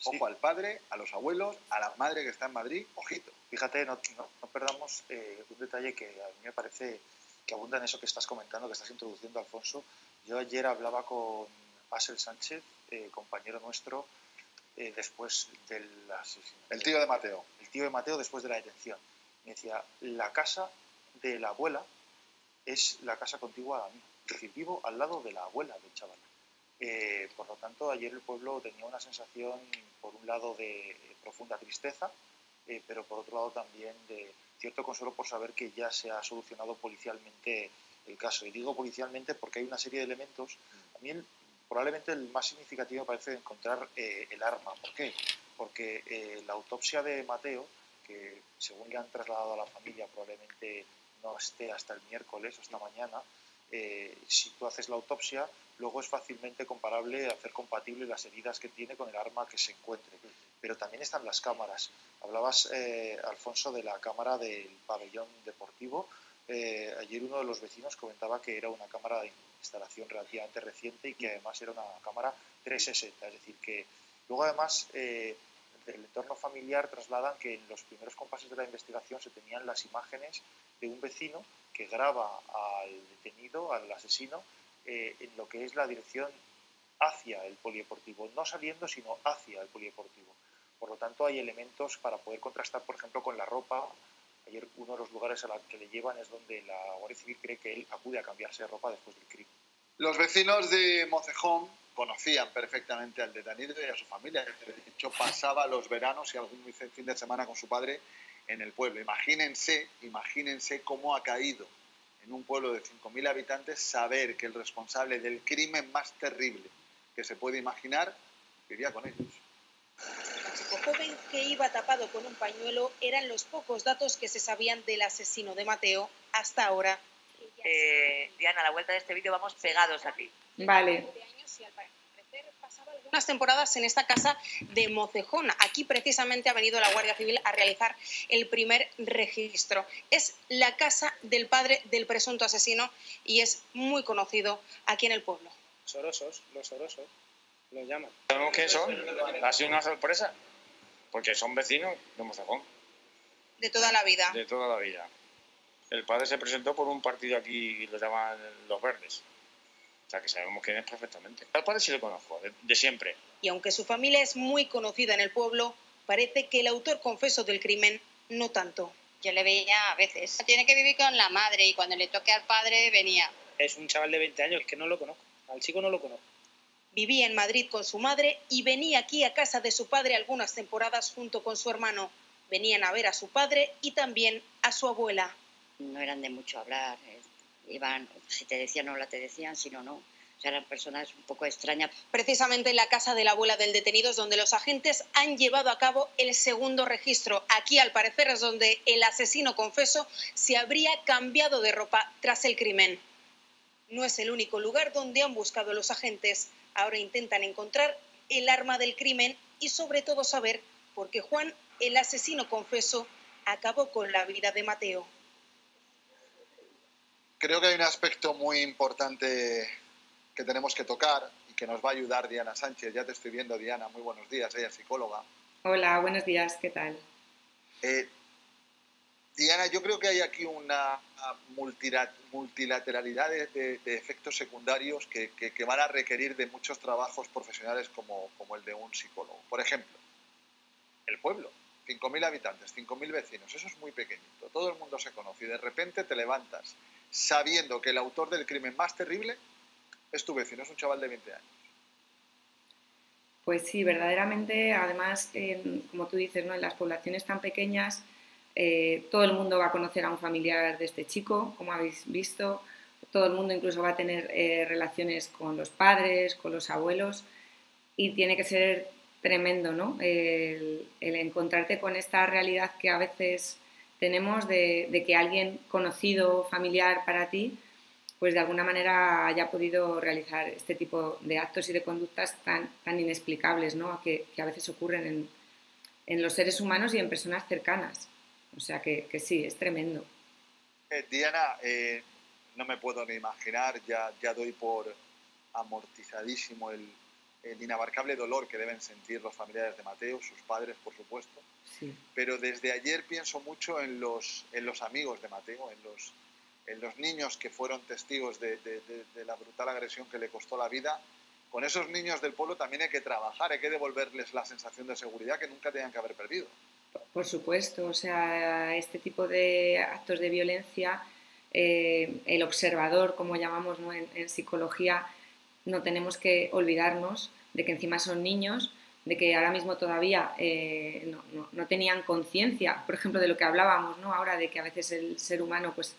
Sí. Ojo al padre, a los abuelos, a la madre que está en Madrid, ojito. Fíjate, no perdamos un detalle que a mí me parece que abunda en eso que estás comentando, que estás introduciendo, Alfonso. Yo ayer hablaba con Asel Sánchez, compañero nuestro, después del asesinato. El tío de Mateo. El tío de Mateo después de la detención. Me decía, la casa de la abuela es la casa contigua a mí. Es decir, vivo al lado de la abuela del chaval. Por lo tanto, ayer el pueblo tenía una sensación, por un lado, de profunda tristeza, pero por otro lado también de cierto consuelo por saber que ya se ha solucionado policialmente el caso. Y digo policialmente porque hay una serie de elementos. A mí probablemente el más significativo me parece encontrar el arma. ¿Por qué? Porque la autopsia de Mateo, que según le han trasladado a la familia probablemente no esté hasta el miércoles, hasta mañana, si tú haces la autopsia, luego es fácilmente comparable, hacer compatible las heridas que tiene con el arma que se encuentre. Pero también están las cámaras. Hablabas, Alfonso, de la cámara del pabellón deportivo. Ayer uno de los vecinos comentaba que era una cámara de instalación relativamente reciente y que además era una cámara 360. Es decir, que luego además del entorno familiar trasladan que en los primeros compases de la investigación se tenían las imágenes de un vecino que graba al detenido, al asesino, en lo que es la dirección hacia el polideportivo, no saliendo, sino hacia el polideportivo. Por lo tanto, hay elementos para poder contrastar, por ejemplo, con la ropa. Ayer uno de los lugares a los que le llevan es donde la Guardia Civil cree que él acude a cambiarse de ropa después del crimen. Los vecinos de Mocejón conocían perfectamente al detenido y a su familia. De hecho, pasaba los veranos y algún fin de semana con su padre en el pueblo. Imagínense cómo ha caído en un pueblo de 5.000 habitantes saber que el responsable del crimen más terrible que se puede imaginar vivía con ellos. El chico joven que iba tapado con un pañuelo eran los pocos datos que se sabían del asesino de Mateo hasta ahora. Diana, a la vuelta de este vídeo vamos pegados a ti. Vale. Unas temporadas en esta casa de Mocejón. Aquí precisamente ha venido la Guardia Civil a realizar el primer registro. Es la casa del padre del presunto asesino y es muy conocido aquí en el pueblo. Los Orosos, los llaman. ¿Sabemos quiénes son? Ha sido una sorpresa, porque son vecinos de Mocejón. De toda la vida. De toda la vida. El padre se presentó por un partido aquí, lo llaman Los Verdes. O sea, que sabemos quién es perfectamente. Al padre sí lo conozco, de siempre. Y aunque su familia es muy conocida en el pueblo, parece que el autor confeso del crimen no tanto. Yo le veía a veces. Tiene que vivir con la madre y cuando le toque al padre venía. Es un chaval de 20 años que no lo conozco. Al chico no lo conozco. Vivía en Madrid con su madre y venía aquí a casa de su padre algunas temporadas junto con su hermano. Venían a ver a su padre y también a su abuela. No eran de mucho hablar. Iban, si te decían hola, te decían, si no, no. O sea, eran personas un poco extrañas. Precisamente en la casa de la abuela del detenido es donde los agentes han llevado a cabo el segundo registro. Aquí, al parecer, es donde el asesino confeso se habría cambiado de ropa tras el crimen. No es el único lugar donde han buscado los agentes. Ahora intentan encontrar el arma del crimen y, sobre todo, saber por qué Juan, el asesino confeso, acabó con la vida de Mateo. Creo que hay un aspecto muy importante que tenemos que tocar y que nos va a ayudar Diana Sánchez. Ya te estoy viendo, Diana. Muy buenos días. Ella es psicóloga. Hola, buenos días. ¿Qué tal? Diana, yo creo que hay aquí una multilateralidad de efectos secundarios que van a requerir de muchos trabajos profesionales como el de un psicólogo. Por ejemplo, el pueblo. 5.000 habitantes, 5.000 vecinos. Eso es muy pequeñito. Todo el mundo se conoce y de repente te levantas sabiendo que el autor del crimen más terrible es tu vecino, es un chaval de 20 años. Pues sí, verdaderamente, además, como tú dices, ¿no? En las poblaciones tan pequeñas, todo el mundo va a conocer a un familiar de este chico, como habéis visto, todo el mundo incluso va a tener relaciones con los padres, con los abuelos, y tiene que ser tremendo, ¿no? El encontrarte con esta realidad que a veces tenemos de que alguien conocido, familiar para ti, pues de alguna manera haya podido realizar este tipo de actos y de conductas tan inexplicables, ¿no? que a veces ocurren en los seres humanos y en personas cercanas. O sea que sí, es tremendo. Diana, no me puedo ni imaginar, ya doy por amortizadísimo el inabarcable dolor que deben sentir los familiares de Mateo, sus padres, por supuesto. Sí. Pero desde ayer pienso mucho en los amigos de Mateo, en los niños que fueron testigos de la brutal agresión que le costó la vida. Con esos niños del pueblo también hay que trabajar, hay que devolverles la sensación de seguridad que nunca tenían que haber perdido. Por supuesto, o sea, este tipo de actos de violencia, el observador, como llamamos, ¿no?, en psicología, no tenemos que olvidarnos de que encima son niños, de que ahora mismo todavía no tenían conciencia, por ejemplo, de lo que hablábamos, ¿no?, ahora, de que a veces el ser humano pues,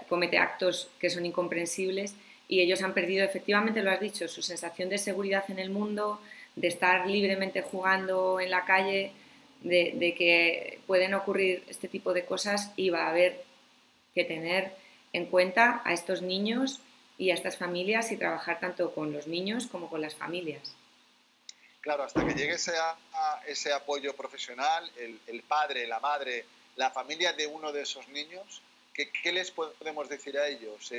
comete actos que son incomprensibles, y ellos han perdido, efectivamente lo has dicho, su sensación de seguridad en el mundo, de estar libremente jugando en la calle, de que pueden ocurrir este tipo de cosas, y va a haber que tener en cuenta a estos niños y a estas familias y trabajar tanto con los niños como con las familias. Claro, hasta que llegue ese apoyo profesional, el padre, la madre, la familia de uno de esos niños, ¿qué les podemos decir a ellos?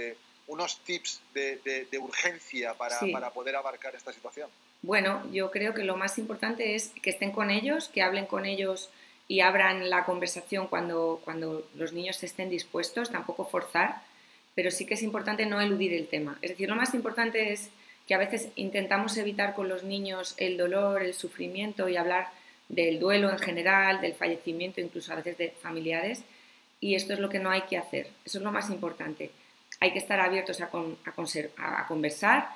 Unos tips de urgencia para poder abarcar esta situación. Bueno, yo creo que lo más importante es que estén con ellos, que hablen con ellos y abran la conversación cuando los niños estén dispuestos, tampoco forzar, pero sí que es importante no eludir el tema. Es decir, lo más importante es que a veces intentamos evitar con los niños el dolor, el sufrimiento y hablar del duelo en general, del fallecimiento, incluso a veces de familiares, y esto es lo que no hay que hacer. Eso es lo más importante. Hay que estar abiertos a conversar,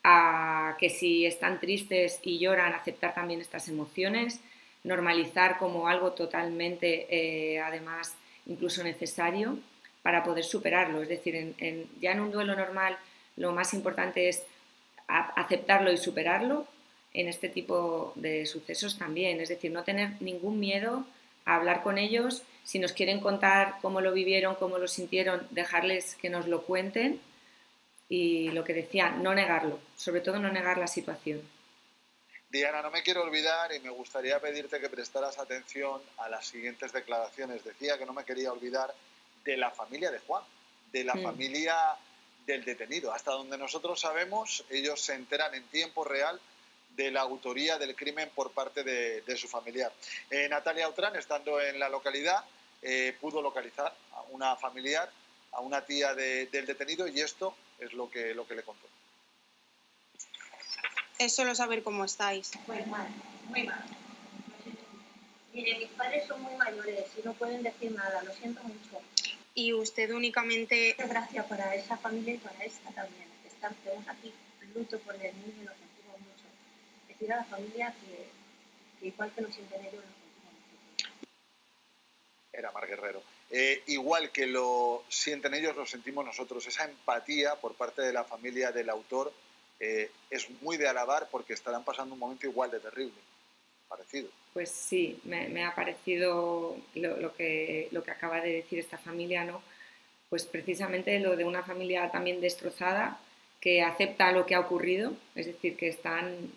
a que si están tristes y lloran, aceptar también estas emociones, normalizar como algo totalmente, además, incluso necesario para poder superarlo. Es decir, ya en un duelo normal lo más importante es aceptarlo y superarlo. En este tipo de sucesos también, es decir, no tener ningún miedo a hablar con ellos. Si nos quieren contar cómo lo vivieron, cómo lo sintieron, dejarles que nos lo cuenten. Y lo que decía, no negarlo, sobre todo no negar la situación. Diana, no me quiero olvidar y me gustaría pedirte que prestaras atención a las siguientes declaraciones. Decía que no me quería olvidar de la familia de Juan, de la familia del detenido. Hasta donde nosotros sabemos, ellos se enteran en tiempo real de la autoría del crimen por parte de su familiar. Natalia Utrán, estando en la localidad, pudo localizar a una familiar, a una tía del detenido, y esto es lo que le contó. Es solo saber cómo estáis. Pues mal, muy mal. Mire, mis padres son muy mayores y no pueden decir nada, lo siento mucho. Y usted únicamente... Gracias para esa familia y para esta también. Tenemos aquí luto por el niño y lo sentimos mucho. Decir a la familia que igual que lo sienten ellos, lo sentimos mucho. Era Mar Guerrero. Igual que lo sienten ellos, lo sentimos nosotros. Esa empatía por parte de la familia del autor es muy de alabar, porque estarán pasando un momento igual de terrible, parecido. Pues sí, me ha parecido lo que acaba de decir esta familia, ¿no? Pues precisamente lo de una familia también destrozada, que acepta lo que ha ocurrido, es decir, que están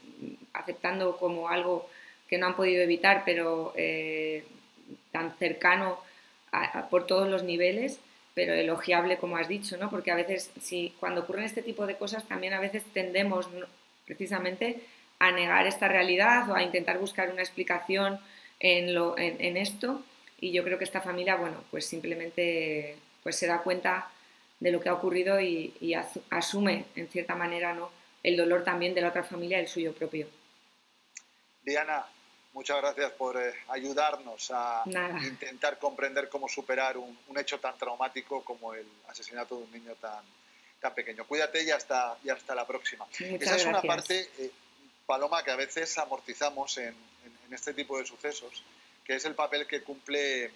aceptando como algo que no han podido evitar, pero tan cercano por todos los niveles, pero elogiable, como has dicho, ¿no? Porque a veces, cuando ocurren este tipo de cosas, también a veces tendemos, ¿no?, precisamente a negar esta realidad o a intentar buscar una explicación en esto, y yo creo que esta familia, bueno, pues simplemente pues se da cuenta de lo que ha ocurrido y asume, en cierta manera, ¿no?, el dolor también de la otra familia, el suyo propio. Diana, muchas gracias por ayudarnos a intentar comprender cómo superar un hecho tan traumático como el asesinato de un niño tan pequeño. Cuídate y hasta la próxima. Esa es una parte, Paloma, que a veces amortizamos en este tipo de sucesos, que es el papel que cumple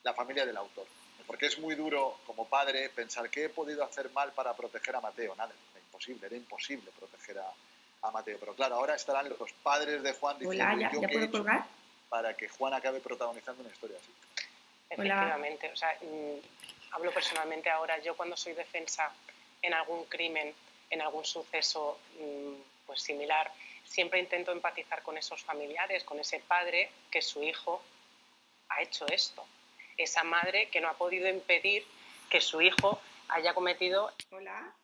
la familia del autor. Porque es muy duro como padre pensar que he podido hacer mal para proteger a Mateo. Nada, era imposible proteger a Mateo. Pero claro, ahora estarán los padres de Juan diciendo: Hola, ¿ya puedo colgar? Para que Juan acabe protagonizando una historia así. Efectivamente, o sea, hablo personalmente ahora. Yo, cuando soy defensa en algún crimen, en algún suceso pues similar, siempre intento empatizar con esos familiares, con ese padre que su hijo ha hecho esto, esa madre que no ha podido impedir que su hijo haya cometido... Hola.